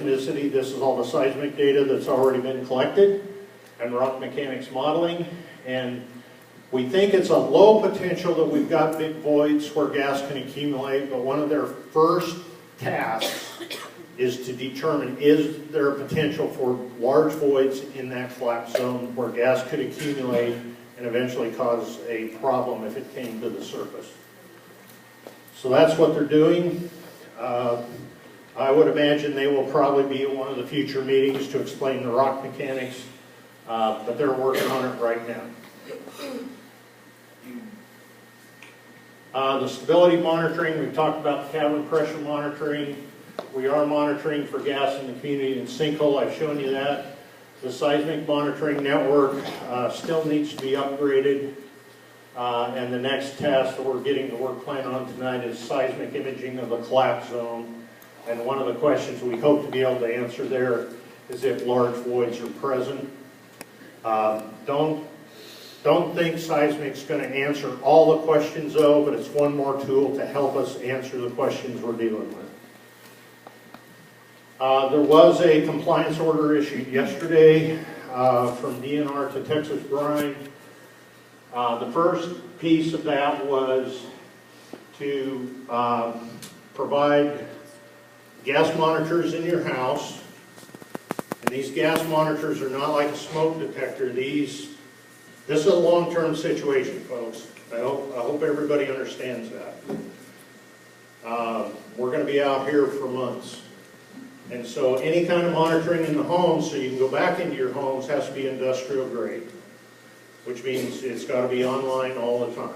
seismicity. This is all the seismic data that's already been collected and rock mechanics modeling. And we think it's a low potential that we've got big voids where gas can accumulate, but one of their first tasks is to determine, is there a potential for large voids in that collapse zone where gas could accumulate and eventually cause a problem if it came to the surface. So that's what they're doing. I would imagine they will probably be at one of the future meetings to explain the rock mechanics, but they're working on it right now. The stability monitoring, we've talked about the cavern pressure monitoring. We are monitoring for gas in the community and sinkhole. I've shown you that. The seismic monitoring network still needs to be upgraded. And the next task that we're getting the work plan on tonight is seismic imaging of the collapse zone. And one of the questions we hope to be able to answer there is if large voids are present. Don't think seismic's going to answer all the questions though, but it's one more tool to help us answer the questions we're dealing with. There was a compliance order issued yesterday from DNR to Texas Brine. The first piece of that was to provide gas monitors in your house. And these gas monitors are not like a smoke detector. This is a long-term situation, folks. I hope everybody understands that. We're going to be out here for months. And so any kind of monitoring in the home so you can go back into your homes has to be industrial grade, which means it's got to be online all the time.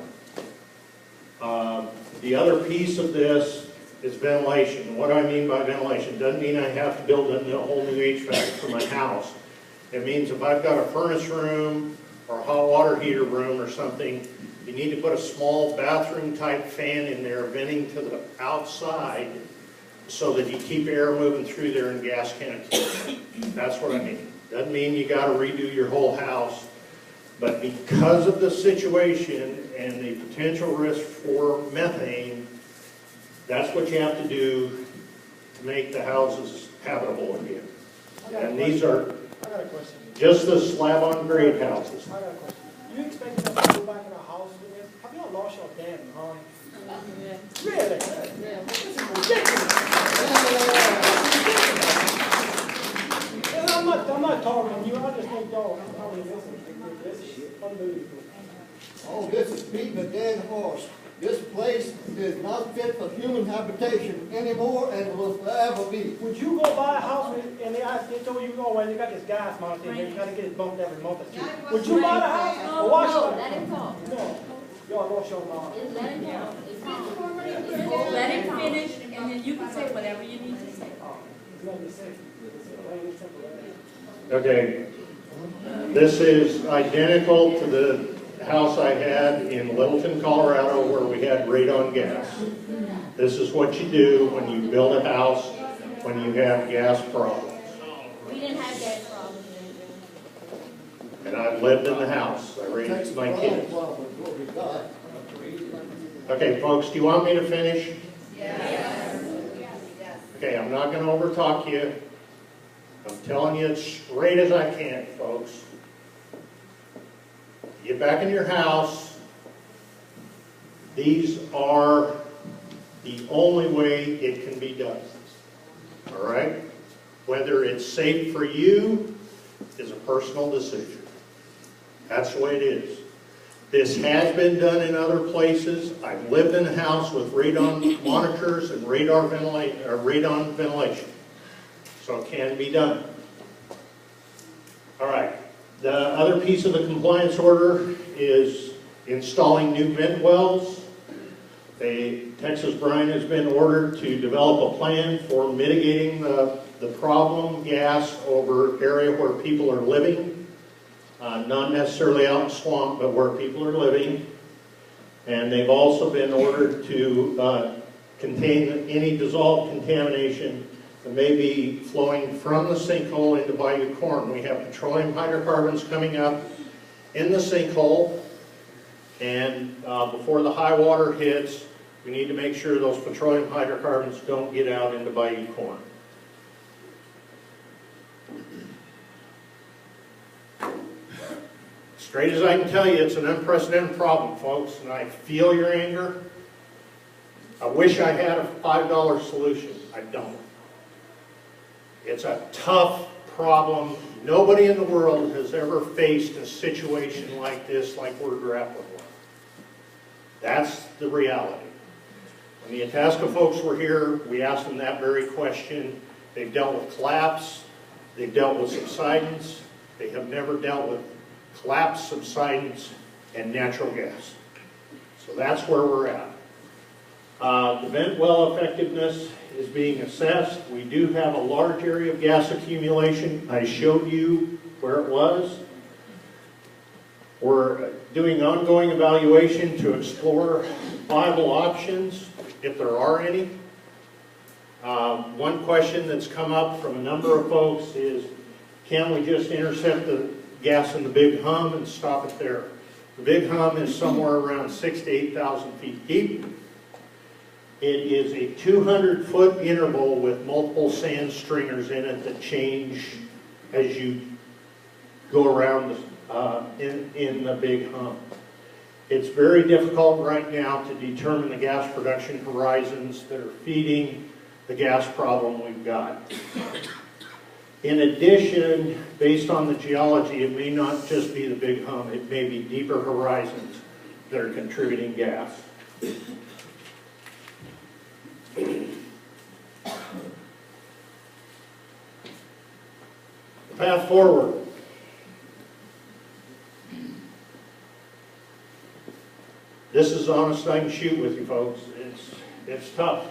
The other piece of this is ventilation. What do I mean by ventilation? Doesn't mean I have to build a whole new HVAC for my house. It means if I've got a furnace room or a hot water heater room or something, you need to put a small bathroom type fan in there venting to the outside so that you keep air moving through there and gas can't accumulate. That's what I mean. Doesn't mean you got to redo your whole house, but because of the situation and the potential risk for methane, that's what you have to do to make the houses habitable again. And these are just the slab-on-grade houses. I got a question. You expect us to go back in our house with this? Have y'all lost your damn mind? Yeah. Really? Yeah. This is ridiculous. And I'm not talking to you. I just think y'all, I mean, this is unbelievable. Oh, this is beating a dead horse. This place is not fit for human habitation anymore and will forever be. Would you go buy a house and they told you, oh, well, you got this gas monitor in here, you got to get it bumped every month or two. Would you buy the house? No, let him talk. No. Y'all lost your mind. Just let him talk. Let him finish, and then you can say whatever you need to say. It's nothing to say. It's plain and simple. Okay. This is identical to the house I had in Littleton, Colorado, where we had radon gas. This is what you do when you build a house when you have gas problems. We didn't have gas problems. And I've lived in the house. I raised my kids. Okay, folks, do you want me to finish? Yes. Okay, I'm not going to overtalk you. I'm telling you as straight as I can, folks. Get back in your house. These are the only way it can be done. All right? Whether it's safe for you is a personal decision. That's the way it is. This has been done in other places. I've lived in a house with radon monitors and radon ventilation. So it can be done. All right. The other piece of the compliance order is installing new vent wells. Texas Brine has been ordered to develop a plan for mitigating the problem gas over area where people are living. Not necessarily out in swamp, but where people are living. And they've also been ordered to contain any dissolved contamination that may be flowing from the sinkhole into Bayou Corn. We have petroleum hydrocarbons coming up in the sinkhole, and before the high water hits, we need to make sure those petroleum hydrocarbons don't get out into Bayou Corn. straight as I can tell you, it's an unprecedented problem, folks, and I feel your anger. I wish I had a $5 solution. I don't. It's a tough problem. Nobody in the world has ever faced a situation like this, like we're grappling with. That's the reality. When the Itasca folks were here, we asked them that very question. They've dealt with collapse. They've dealt with subsidence. They have never dealt with collapse, subsidence, and natural gas. So that's where we're at. The vent well effectiveness is being assessed. We do have a large area of gas accumulation. I showed you where it was. We're doing ongoing evaluation to explore viable options, if there are any. One question that's come up from a number of folks is, can we just intercept the gas in the big hum and stop it there? The big hum is somewhere around 6,000 to 8,000 feet deep. It is a 200-foot interval with multiple sand stringers in it that change as you go around in the big hum. It's very difficult right now to determine the gas production horizons that are feeding the gas problem we've got. In addition, based on the geology, it may not just be the big hum, it may be deeper horizons that are contributing gas. The path forward. This is honest, I can shoot with you folks. It's tough.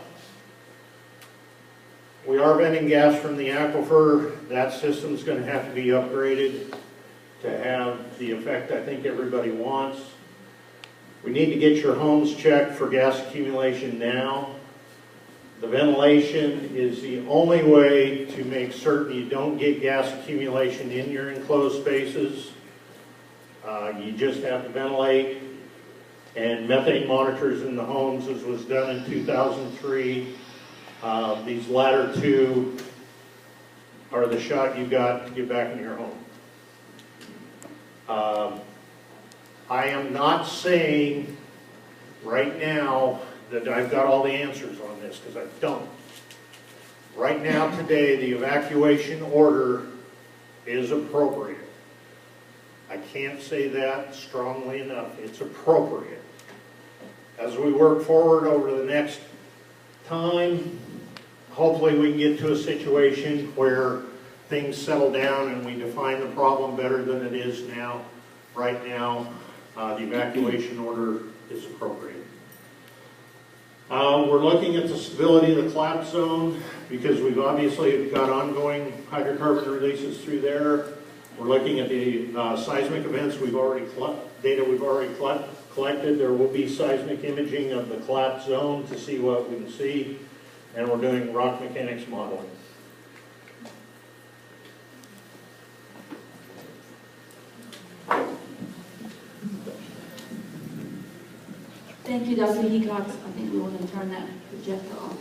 We are venting gas from the aquifer. That system's going to have to be upgraded to have the effect I think everybody wants. We need to get your homes checked for gas accumulation now. The ventilation is the only way to make certain you don't get gas accumulation in your enclosed spaces. You just have to ventilate. And methane monitors in the homes, as was done in 2003. These latter two are the shot you got to get back in your home. I am not saying right now that I've got all the answers on this, because I don't. Right now, today, the evacuation order is appropriate. I can't say that strongly enough. It's appropriate. As we work forward over the next time, hopefully we can get to a situation where things settle down and we define the problem better than it is now. Right now, the evacuation order is appropriate. We're looking at the stability of the collapse zone because we've obviously got ongoing hydrocarbon releases through there. We're looking at the seismic events data we've already collected. There will be seismic imaging of the collapse zone to see what we can see, and we're doing rock mechanics modeling. Thank you, Dr. Hecox. I think we want to turn that projector off.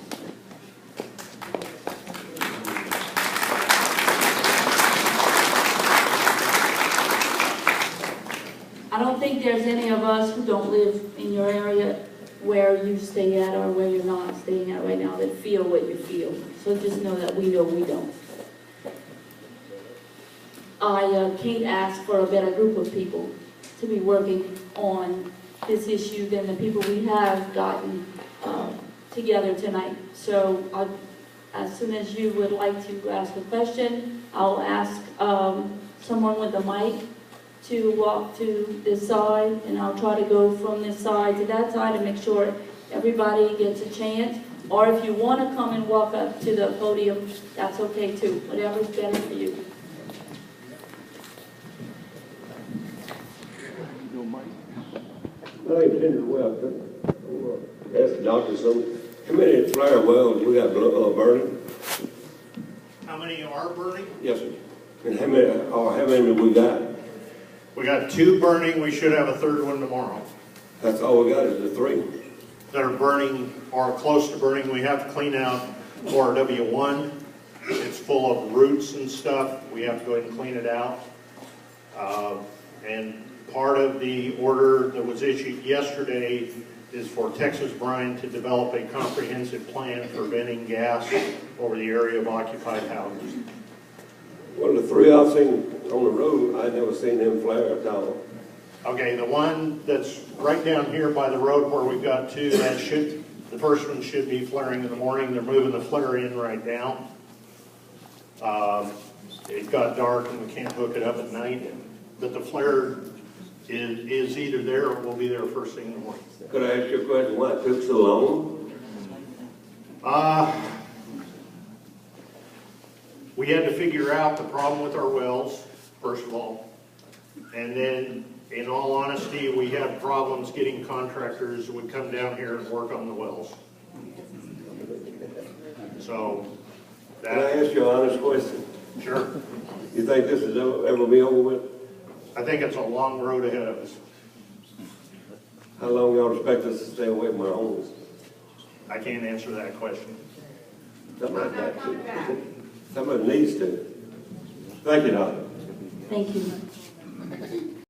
I don't think there's any of us who don't live in your area where you stay at or where you're not staying at right now that feel what you feel. So just know that we know we don't. I can't ask for a better group of people to be working on this issue than the people we have gotten together tonight. So as soon as you would like to ask a question, I'll ask someone with a mic to walk to this side, and I'll try to go from this side to that side and make sure everybody gets a chance. Or if you want to come and walk up to the podium, that's okay too. Whatever's better for you. My name's Henry Webb. Ask the doctor something. How many flare wells we got burning? How many are burning? Yes, sir. And how many we got? We got 2 burning. We should have a 3rd one tomorrow. That's all we got is the 3. That are burning or close to burning. We have to clean out ORW1. It's full of roots and stuff. We have to go ahead and clean it out. And part of the order that was issued yesterday is for Texas Brine to develop a comprehensive plan for venting gas over the area of occupied houses. Well, the three I've seen on the road, I never seen them flare at all. Okay, the one that's right down here by the road where we've got two, the first one should be flaring in the morning. They're moving the flare in right now. It got dark and we can't hook it up at night, but the flare is either there or will be there first thing in the morning. Could I ask you a question, why it took so long? We had to figure out the problem with our wells, first of all. And then, in all honesty, we had problems getting contractors who would come down here and work on the wells. So, Can I ask you an honest question? Sure. You think this is ever be over with? I think it's a long road ahead of us. How long y'all expect us to stay away from our homes? I can't answer that question. Somebody needs to. Thank you, Doctor. Thank you.